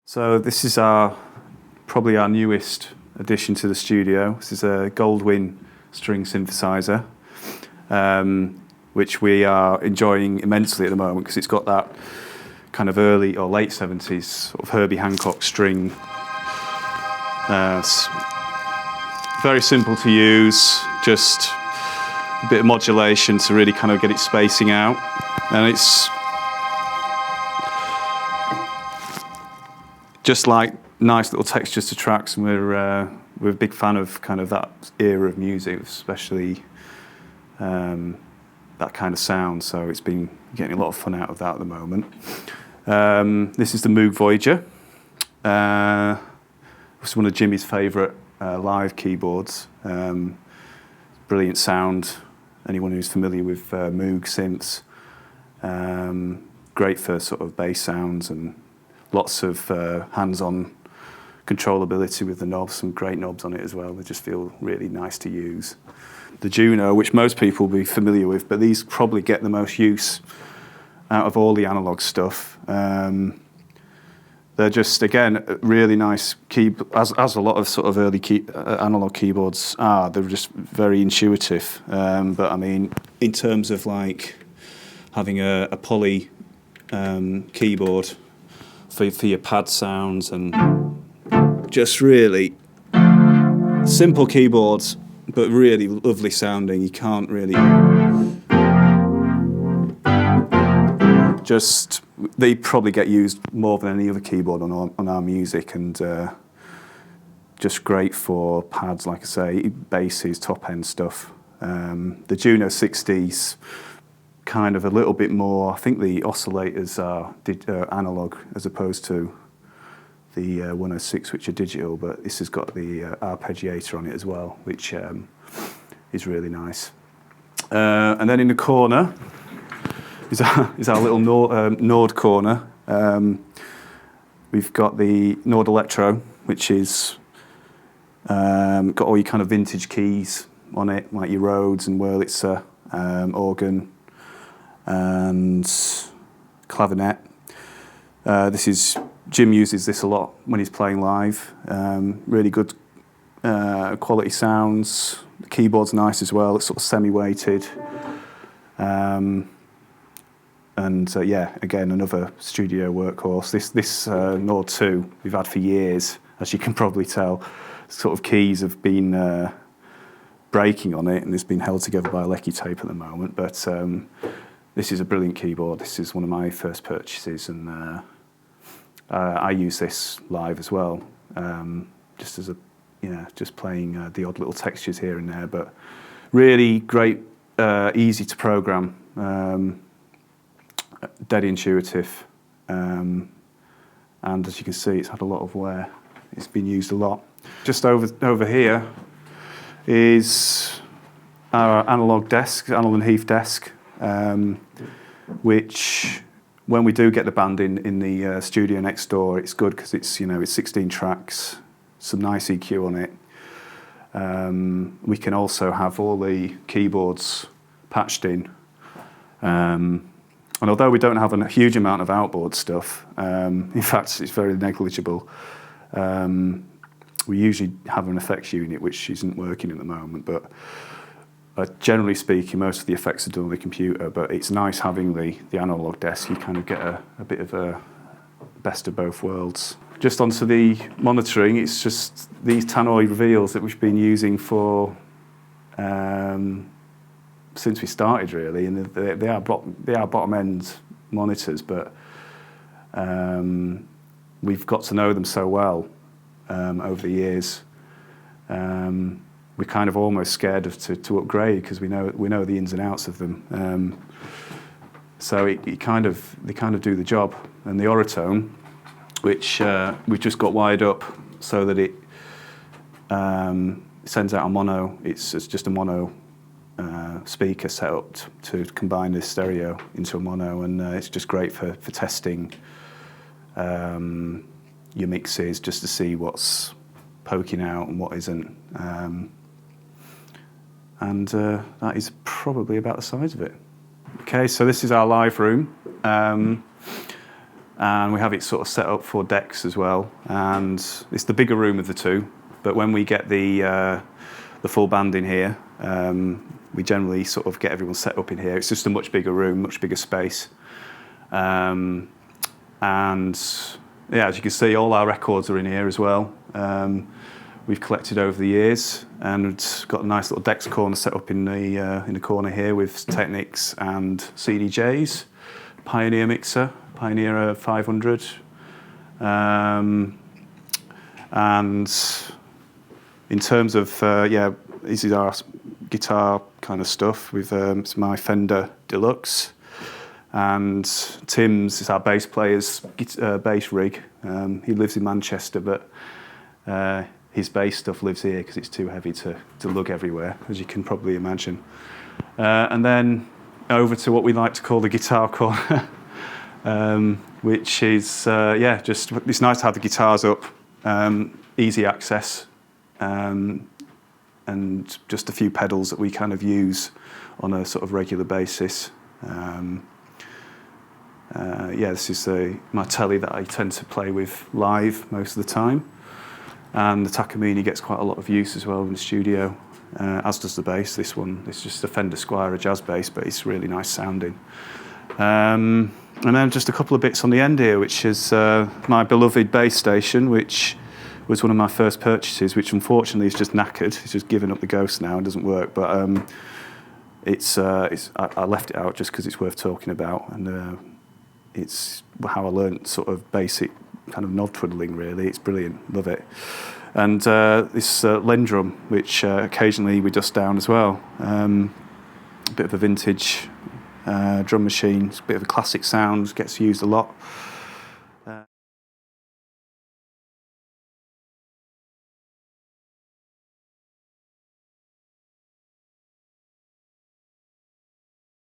So this is probably our newest addition to the studio. This is a Goldwyn string synthesizer, which we are enjoying immensely at the moment because it's got that kind of early or late 70s sort of Herbie Hancock string. It's very simple to use, just a bit of modulation to really kind of get it spacing out, and it's just like nice little textures to tracks, and we're a big fan of kind of that era of music, especially that kind of sound. So it's been getting a lot of fun out of that at the moment. This is the Moog Voyager. It's one of Jimmy's favourite live keyboards. Brilliant sound. Anyone who's familiar with Moog synths, great for sort of bass sounds and lots of hands-on controllability with the knobs, some great knobs on it as well. They just feel really nice to use. The Juno, which most people will be familiar with, but these probably get the most use out of all the analog stuff. They're just, again, really nice as a lot of sort of early analog keyboards are. They're just very intuitive. But I mean, in terms of like having a poly keyboard for your pad sounds, and just really simple keyboards, but really lovely sounding. You can't really they probably get used more than any other keyboard on our music, and just great for pads, like I say, basses, top end stuff. The Juno 60s kind of a little bit more. I think the oscillators are analog as opposed to the 106, which are digital, but this has got the arpeggiator on it as well, which is really nice. And then in the corner is our little Nord corner. We've got the Nord Electro, which is got all your kind of vintage keys on it, like your Rhodes and Wurlitzer, organ, and clavinet. Jim uses this a lot when he's playing live. Really good quality sounds. The keyboard's nice as well. It's sort of semi-weighted. Yeah, again, another studio workhorse. This Nord 2 we've had for years, as you can probably tell. Sort of keys have been breaking on it, and it's been held together by a lecky tape at the moment. But this is a brilliant keyboard. This is one of my first purchases, and I use this live as well, just as just playing the odd little textures here and there. But really great, easy to program. Dead intuitive, and as you can see, it's had a lot of wear. It's been used a lot. Just over here is our analog desk, Allen Heath desk, which when we do get the band in the studio next door, it's good because it's 16 tracks, some nice EQ on it. We can also have all the keyboards patched in. And although we don't have a huge amount of outboard stuff, in fact, it's very negligible, we usually have an effects unit which isn't working at the moment, but generally speaking, most of the effects are done on the computer, but it's nice having the analog desk. You kind of get a bit of a best of both worlds. Just onto the monitoring, it's just these tannoy reveals that we've been using for since we started, really, and they are bottom end monitors, but we've got to know them so well over the years. We're kind of almost scared to upgrade because we know the ins and outs of them. So they kind of do the job. And the Oratone, which we've just got wired up so that it sends out a mono. It's just a mono speaker set up to combine this stereo into a mono, and it's just great for testing your mixes, just to see what's poking out and what isn't. And that is probably about the size of it. Okay, so this is our live room. and we have it sort of set up for decks as well. And it's the bigger room of the two, but when we get the full band in here, we generally sort of get everyone set up in here. It's just a much bigger room, much bigger space. And yeah, as you can see, all our records are in here as well. We've collected over the years, and got a nice little decks corner set up in the corner here with Technics and CDJs, Pioneer mixer, Pioneer 500, and in terms of yeah, this is our guitar kind of stuff with it's my Fender Deluxe, and Tim's is our bass player's bass rig. He lives in Manchester, but his bass stuff lives here because it's too heavy to lug everywhere, as you can probably imagine. And then over to what we like to call the guitar corner, which is yeah, just it's nice to have the guitars up, easy access. And just a few pedals that we kind of use on a sort of regular basis. Yeah, this is my telly that I tend to play with live most of the time. And the Takamine gets quite a lot of use as well in the studio, as does the bass. This is just a Fender Squire, a jazz bass, but it's really nice sounding. And then just a couple of bits on the end here, which is my beloved bass station, which was one of my first purchases, which unfortunately is just knackered. It's just given up the ghost now and doesn't work. But I left it out just because it's worth talking about, and it's how I learnt sort of basic kind of knob twiddling. Really, it's brilliant. Love it. And this Lendrum, which occasionally we dust down as well. A bit of a vintage drum machine. It's a bit of a classic sound. Gets used a lot.